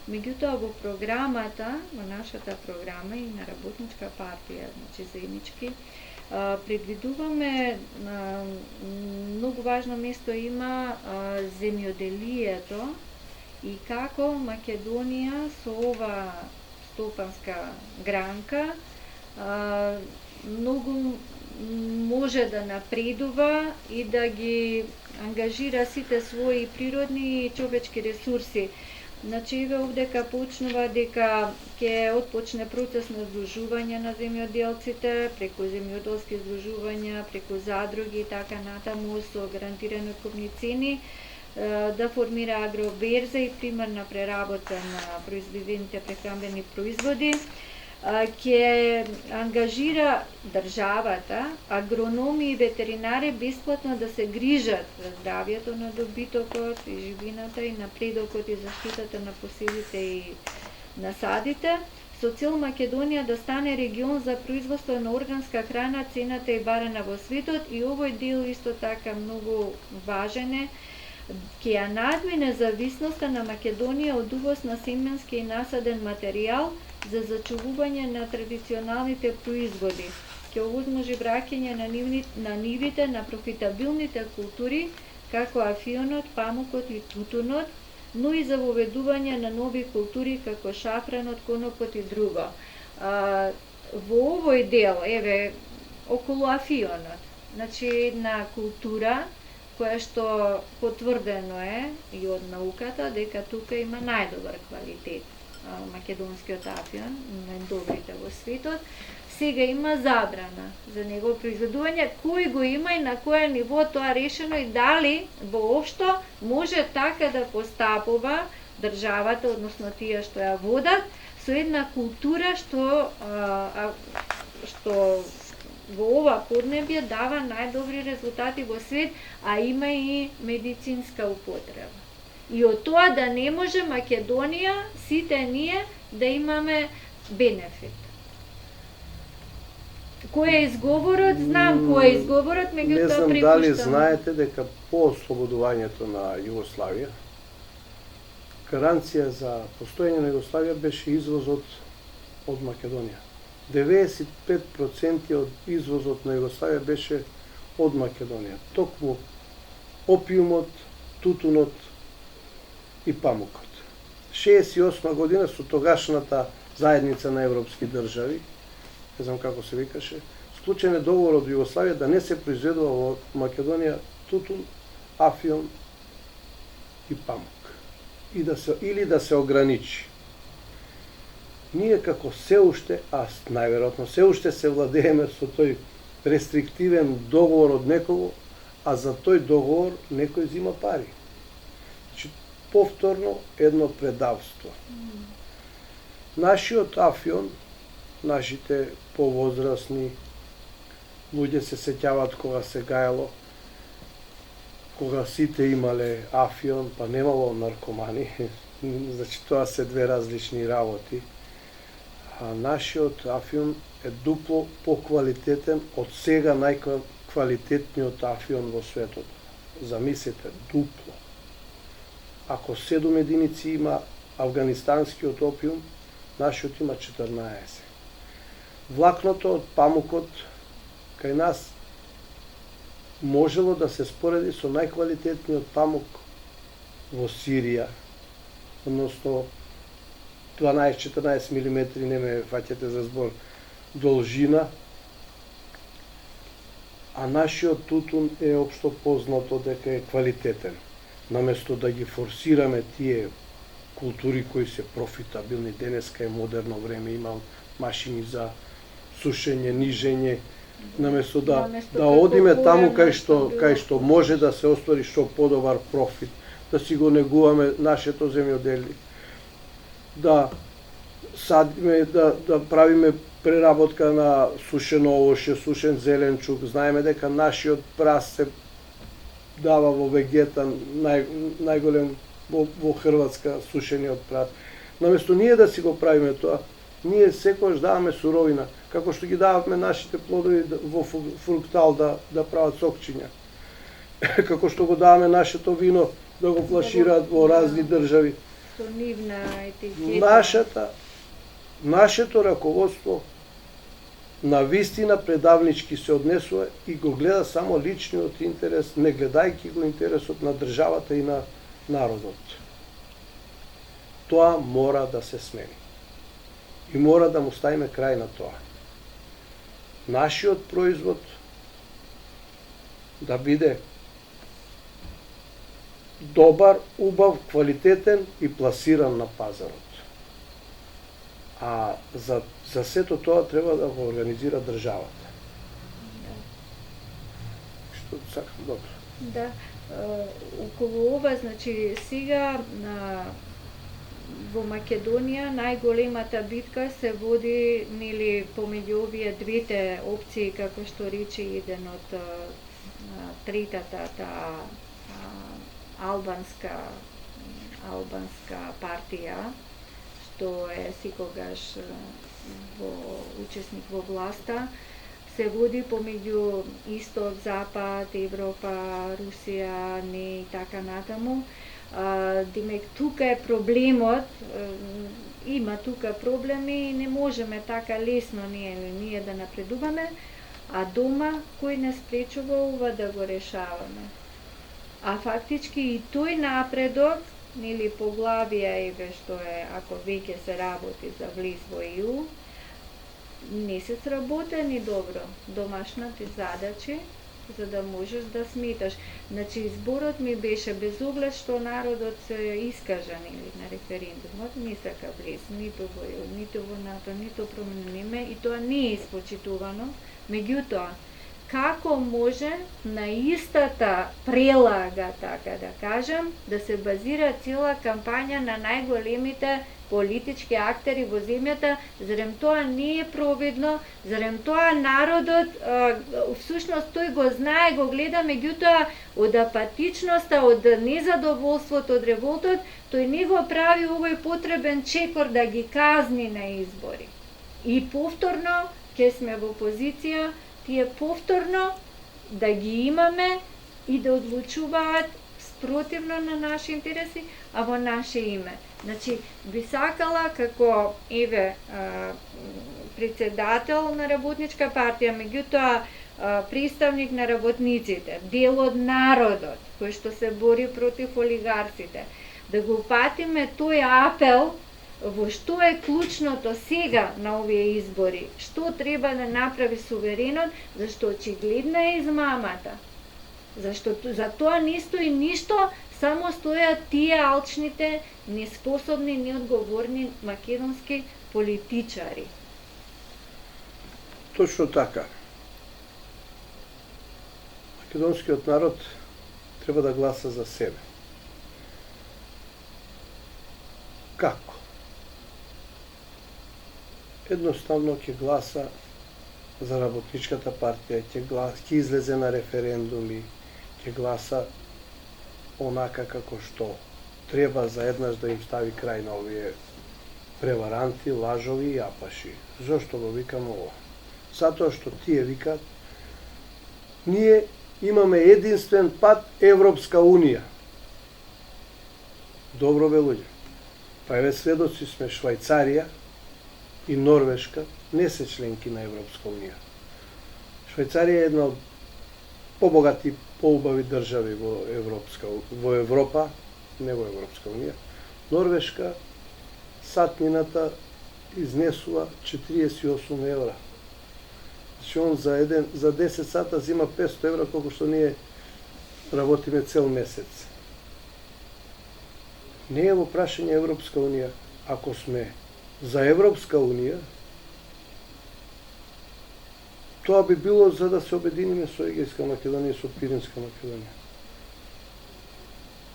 Меѓутоа во програмата, во нашата програма и на Работничка партија, значи заеднички, предвидуваме многу важно место има земјоделието и како Македонија со ова стопанска гранка многу може да напредува и да ги ангажира сите своји природни и човечки ресурси. Значи, еве овдека почнува дека ќе отпочне процес на здружување на земјоделците, преку земјоделски здружувања, преку задруги и така натаму со гарантирани откупни цени, да формира агроберза и примерна преработка на произведените прехранбени производи, ќе ангажира државата, агрономи и ветеринари бесплатно да се грижат за здравјето на добитокот и живината и напредокот и заштитата на посевите и насадите, со цел Македонија да стане регион за производство на органска храна, цената и барена во светот, и овој дел исто така многу важен е, ќе ја надмине зависноста на Македонија од увоз на семенски и насаден материјал за зачувување на традиционалните производи. Ќе овозможи враќање на нивите на профитабилните култури, како афионот, памукот и тутунот, но и за воведување на нови култури како шафранот, конопот и друго. Во овој дел, еве, околу афионот, значи една култура која што потврдено е и од науката дека тука има најдобар квалитет. Македонскиот афион, најдобрите во светот. Сега има забрана за негово произведување, кој го има и на кое ниво тоа решено и дали воопшто може така да постапува државата, односно тие што ја водат, со една култура што во ова поднебје дава најдобри резултати во свет, а има и медицинска употреба. И од тоа да не може Македонија, сите ние, да имаме бенефит. Кој е изговорот? Знам кој е изговорот, меѓутоа препуштам. Не знам дали знаете дека по ослободувањето на Југославија, гаранција за постоење на Југославија беше извозот од Македонија. 95% од извозот на Југославија беше од Македонија. Токму опиумот, тутунот и памукот. 68 година со тогашната заедница на европски држави, не знам како се викаше, склучен е договор од Југославија да не се произведува во Македонија тутун, афион и памук. Или да се ограничи. Ние како се уште, најверојатно се уште се владееме со тој рестриктивен договор од некого, а за тој договор некој зима пари. Повторно едно предавство. Нашиот афион, нашите повозрасни луѓе се сеќаваат кога се гаело, кога сите имале афион, па немало наркомани, значи тоа се две различни работи. А нашиот афион е дупло поквалитетен од сега најквалитетниот афион во светот. Замислете, дупло. Ако 7 единици има афганистанскиот опиум, нашиот има 14. Влакното од памукот кај нас можело да се спореди со најквалитетниот памук во Сирија, односно 12-14 мм, не ме фаќате за збор, должина, а нашиот тутун е општо познато дека е квалитетен. Наместо да ги форсираме тие култури кои се профитабилни, денеска е модерно време, има машини за сушење, нижење, наместо да одиме таму кај што може да се оствари што подобар профит, да си го негуваме нашето земјоделие, да садиме, да правиме преработка на сушено овоше, сушен зеленчук. Знаеме дека нашиот прас се дава во вегета, најголем во Хрватска сушениот прас. Наместо ние да си го правиме тоа, ние секогаш даваме суровина, како што ги даваме нашите плодови во фруктал да прават сокчиња. Како што го даваме нашето вино да го флашираат во разни држави. со нивна етикета. Нашето раководство на вистина предавнички се однесува и го гледа само личниот интерес, не гледајќи го интересот на државата и на народот. Тоа мора да се смени. И мора да му ставиме крај на тоа. Нашиот производ да биде добар, убав, квалитетен и пласиран на пазарот. А за сето тоа треба да го организира државата. Што сакам, добро. Да, околу ова, значи, сега во Македонија најголемата битка се води нели помеѓу овие двете опции, како што рече еден од третата албанска партија, што е секогаш учесник во власта, се води помеѓу Исток, Запад, Европа, Русија, не и така натаму. Демек, тука е проблемот, има тука проблеми и не можеме така лесно ние да напредуваме, а дома кој не спречува ова да го решаваме. А фактички и тој напредок, нели поглавија еве што е, ако веќе се работи за влез во ЕУ, не се сработени добро домашните задачи, за да можеш да сметаш. Значи, изборот ми беше без оглед што народот се искажа нели на референдумот, не сака влез ниту во ЕУ, ниту во НАТО, ниту променено име, и тоа не е испочитувано. Меѓутоа, како може на истата прелага, така да кажам, да се базира цела кампања на најголемите политички актери во земјата, зарем тоа не е провидно, зарем тоа народот, всушност тој го знае, го гледа, меѓутоа од апатичноста, од незадоволството, од револтот, тој не го прави овој потребен чекор да ги казни на избори. И повторно, ке сме во позиција, тие повторно да ги имаме и да одлучуваат спротивно на наши интереси, а во наше име. Значи, би сакала како председател на работничка партија, меѓутоа представник на работниците, дел од народот кој што се бори против олигарсите, да го патиме тој апел во што е клучното сега на овие избори, што треба да направи суверенот, зашто очигледна е измамата. Зашто за тоа не стои ништо, само стојат тие алчните, неспособни, неодговорни македонски политичари. Точно така. Македонскиот народ треба да гласа за себе. Како? Едноставно ќе гласа за работничката партија, ќе излезе на референдуми, ќе гласа онака како што треба заеднаш да им стави крај на овие преваранти, лажови и апаши. Зошто го викам ово? Затоа што тие викаат, ние имаме единствен пат Европска Унија. Добро бе луѓе. Па еве сведоци сме Швајцарија и Норвешка не се членки на Европска Унија. Швајцарија е една од побогати, поубави држави во Европа, не во Европска Унија. Норвешка сатнината изнесува 48 евра. Значи он за 10 сата зима 500 евра, колку што ние работиме цел месец. Не е во прашање Европска Унија. Ако сме за Европска Унија, тоа би било за да се обединиме со Егејска Македонија и со Пиринска Македонија.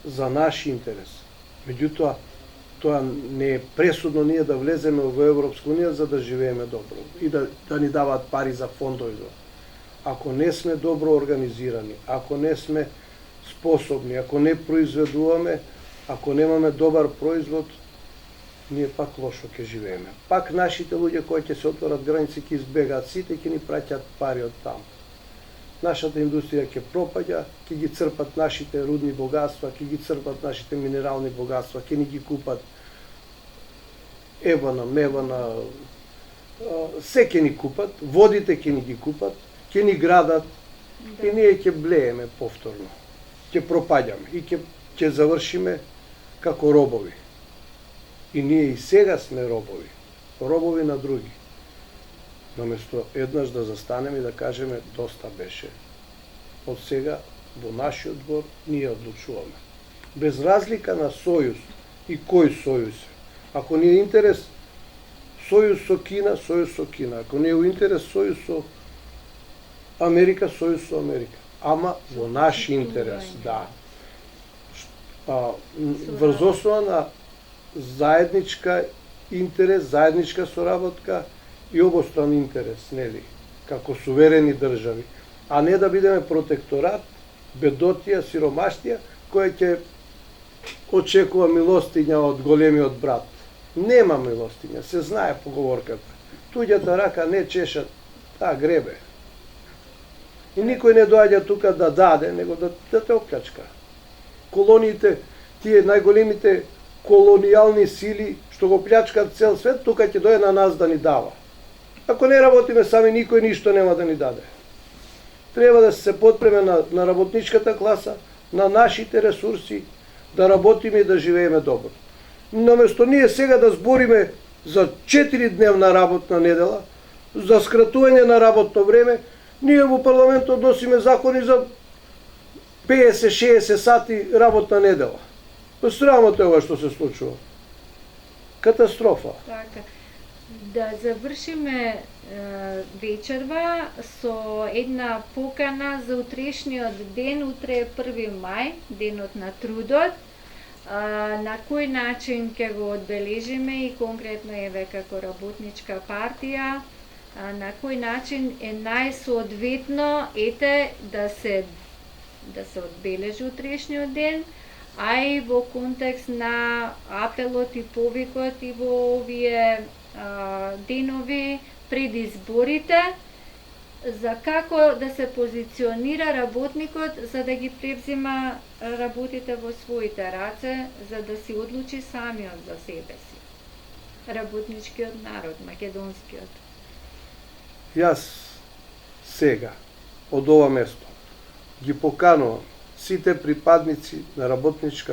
За наш интерес. Меѓутоа, тоа не е пресудно ние да влеземе во Европска Унија за да живееме добро и да ни даваат пари за фондови. Ако не сме добро организирани, ако не сме способни, ако не произведуваме, ако немаме добар производ, ние пак лошо ќе живееме. Пак нашите луѓе кои ќе се отворат граници ќе избегаат сите, ќе ни праќаат пари од таму. нашата индустрија ќе пропаѓа, ќе ги црпат нашите рудни богатства, ќе ги црпат нашите минерални богатства, ќе ни ги купат ебана, мебана, се ќе ни купат, водите ќе ни ги купат, ќе ни градат и ние ќе блееме повторно. Ќе пропаѓаме и ќе завршиме како робови. И ние и сега сме робови. Робови на други. Наместо еднаш да застанеме и да кажеме доста беше. Од сега во нашиот двор ние одлучуваме. Без разлика на сојуз и кој сојуз. Ако ни е интерес сојуз со Кина, сојуз со Кина. Ако не е интерес сојуз со Америка, сојуз со Америка. Ама во наш интерес, да. Врз основа на заедничка интерес, заедничка соработка и обостран интерес, нели, како суверени држави, а не да бидеме протекторат, бедотија, сиромаштија, која ќе очекува милостиња од големиот брат. Нема милостиња, се знае поговорката. Туѓата рака не чешат, таа гребе. И никој не доаѓа тука да даде, него да те оплячка. Колониите, тие најголемите колонијални сили што го плячкат цел свет, тука ќе дојде на нас да ни дава. Ако не работиме сами, никој ништо нема да ни даде. Треба да се подпреме на работничката класа, на нашите ресурси, да работиме и да живееме добро. Наместо ние сега да збориме за 4-дневна работна недела, за скратување на работно време, ние во парламентот носиме закони за 50-60 сати работна недела. Срамота е ова што се случува. Катастрофа. Така. Да завршиме вечерва со една покана за утрешниот ден. Утре е 1 мај, денот на трудот. На кој начин ќе го одбележиме и конкретно еве како работничка партија, на кој начин е најсоодветно да се одбележи утрешниот ден, а и во контекст на апелот и повикот и во овие денови пред изборите, за како да се позиционира работникот за да ги превзима работите во своите раце, за да си одлучи самиот за себе си. Работничкиот народ, македонскиот. Јас сега, од ова место, ги поканувам сите припадници на работничка